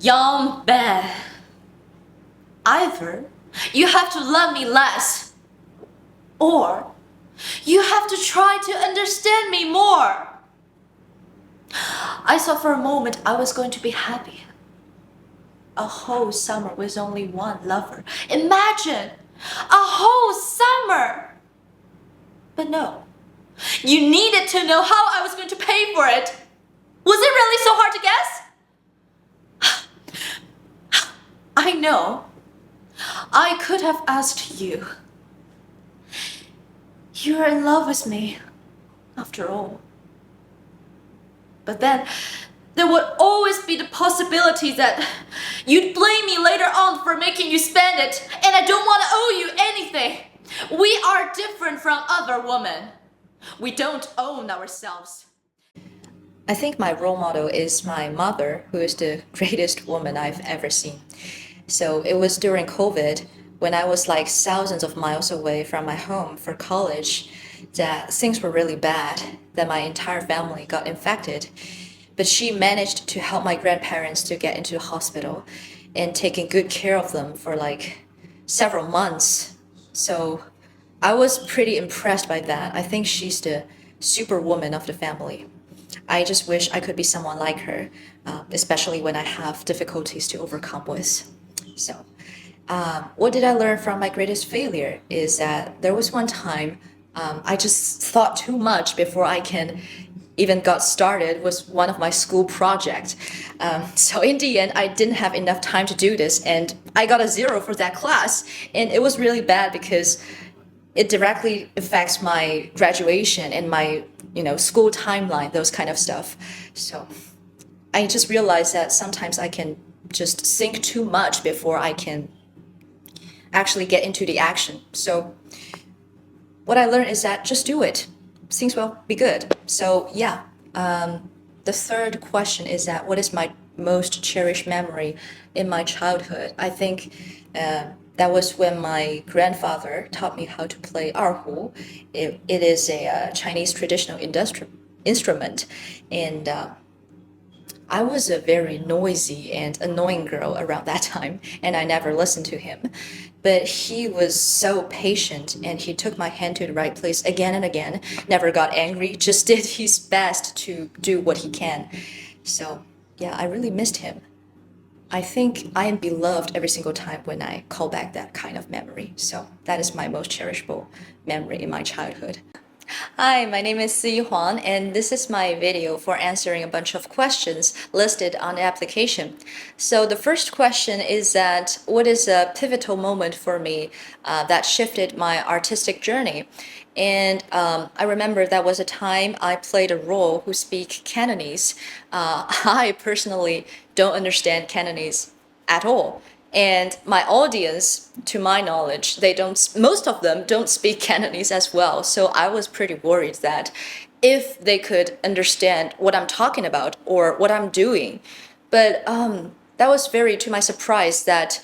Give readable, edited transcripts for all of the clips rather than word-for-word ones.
Young bear. Either you have to love me less, or you have to try to understand me more. I thought for a moment I was going to be happy. A whole summer with only one lover. Imagine! A whole summer! But no. You needed to know how I was going to pay for it. Was it really so hard to guess? I know. I could have asked you. You're in love with me, after all. But then, there would always be the possibility that you'd blame me later on for making you spend it, and I don't want to owe you anything. We are different from other women. We don't own ourselves. I think my role model is my mother, who is the greatest woman I've ever seen. So it was during COVID, when I was like thousands of miles away from my home for college, that things were really bad, that my entire family got infected. But she managed to help my grandparents to get into the hospital and taking good care of them for like several months. So I was pretty impressed by that. I think she's the superwoman of the family. I just wish I could be someone like her, especially when I have difficulties to overcome with. So, what did I learn from my greatest failure is that there was one time I just thought too much before I can even got started with one of my school projects. So in the end, I didn't have enough time to do this, and I got a 0 for that class, and it was really bad because it directly affects my graduation and my school timeline, those kind of stuff. So I just realized that sometimes I can just think too much before I can actually get into the action. So what I learned is that just do it. Things will be good. So yeah, the third question is that what is my most cherished memory in my childhood? I think that was when my grandfather taught me how to play erhu. It is a Chinese traditional instrument, and I was a very noisy and annoying girl around that time, and I never listened to him. But he was so patient, and he took my hand to the right place again and again, never got angry, just did his best to do what he can. So, yeah, I really missed him. I think I am beloved every single time when I call back that kind of memory. So, that is my most cherishable memory in my childhood. Hi, my name is Siyi Huang, and this is my video for answering a bunch of questions listed on the application. So the first question is that what is a pivotal moment for me that shifted my artistic journey? And I remember that was a time I played a role who speak Cantonese. I personally don't understand Cantonese at all. And my audience, to my knowledge, most of them don't speak Cantonese as well. So I was pretty worried that if they could understand what I'm talking about or what I'm doing. But that was very to my surprise that,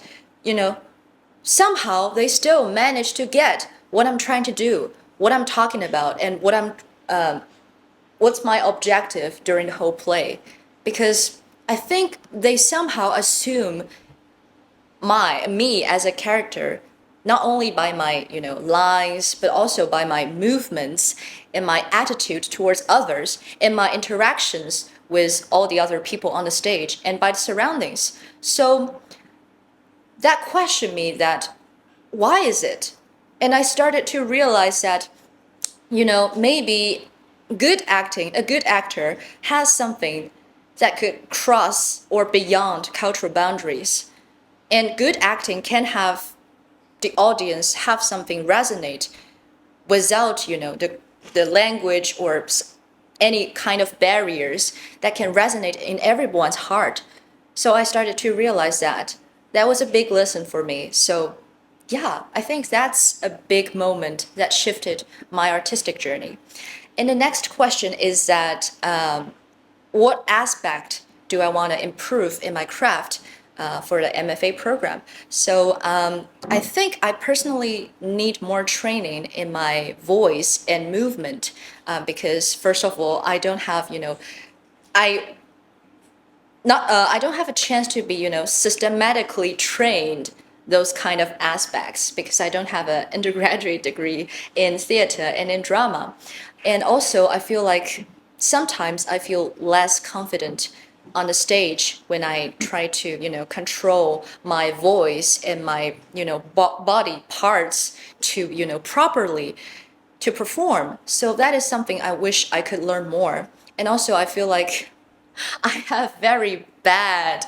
somehow they still managed to get what I'm trying to do, what I'm talking about, and what's my objective during the whole play. Because I think they somehow assume me as a character, not only by my lines, but also by my movements and my attitude towards others and my interactions with all the other people on the stage and by the surroundings. So that questioned me that why is it? And I started to realize that maybe good acting, a good actor has something that could cross or beyond cultural boundaries. And good acting can have the audience have something resonate without, the language or any kind of barriers that can resonate in everyone's heart. So I started to realize that. That was a big lesson for me. So yeah, I think that's a big moment that shifted my artistic journey. And the next question is that what aspect do I want to improve in my craft for the MFA program? So I think I personally need more training in my voice and movement because first of all, I don't have, I not I don't have a chance to be, systematically trained those kind of aspects because I don't have an undergraduate degree in theater and in drama. And also I feel like sometimes I feel less confident on the stage when I try to, control my voice and my, body parts to, properly to perform. So that is something I wish I could learn more. And also I feel like I have very bad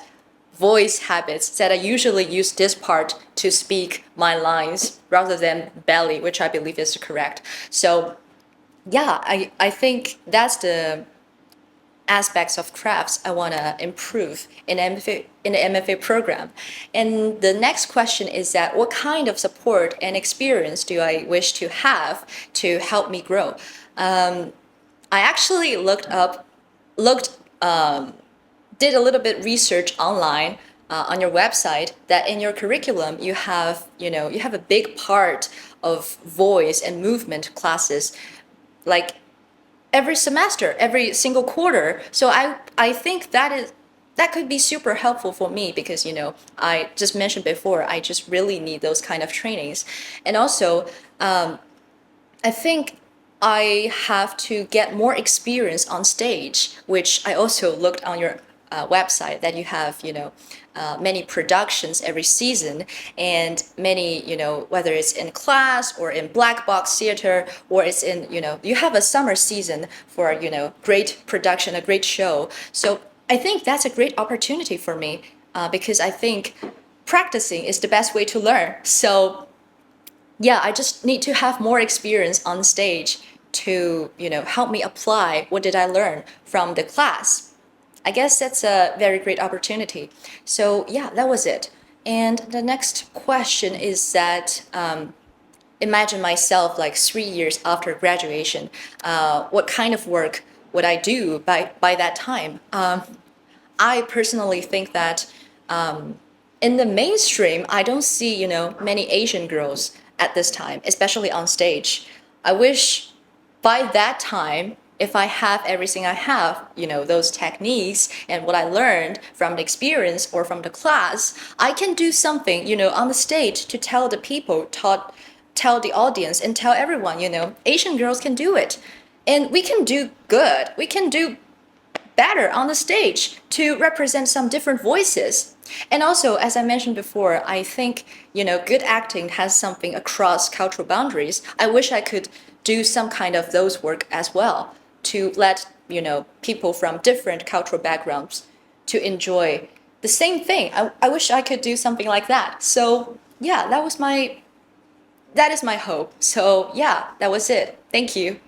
voice habits that I usually use this part to speak my lines rather than belly, which I believe is correct. So yeah, I think that's the aspects of crafts I want to improve in the MFA program. And the next question is that what kind of support and experience do I wish to have to help me grow? I actually looked did a little bit research online on your website that in your curriculum you have a big part of voice and movement classes like every semester, every single quarter. So I think that could be super helpful for me because I just mentioned before I just really need those kind of trainings, and also I think I have to get more experience on stage, which I also looked on your website that you have, many productions every season and many, whether it's in class or in black box theater or it's in, you have a summer season for, great production, a great show. So I think that's a great opportunity for me because I think practicing is the best way to learn. So yeah, I just need to have more experience on stage to, help me apply what did I learn from the class. I guess that's a very great opportunity. So yeah, that was it. And the next question is that imagine myself like 3 years after graduation. What kind of work would I do by that time? I personally think that in the mainstream, I don't see, many Asian girls at this time, especially on stage. I wish by that time, if I have everything I have, those techniques and what I learned from the experience or from the class, I can do something, on the stage to tell the people, tell the audience and tell everyone, Asian girls can do it. And we can do good. We can do better on the stage to represent some different voices. And also, as I mentioned before, I think, good acting has something across cultural boundaries. I wish I could do some kind of those work as well to let, people from different cultural backgrounds to enjoy the same thing. I wish I could do something like that. So yeah, that is my hope. So yeah, that was it. Thank you.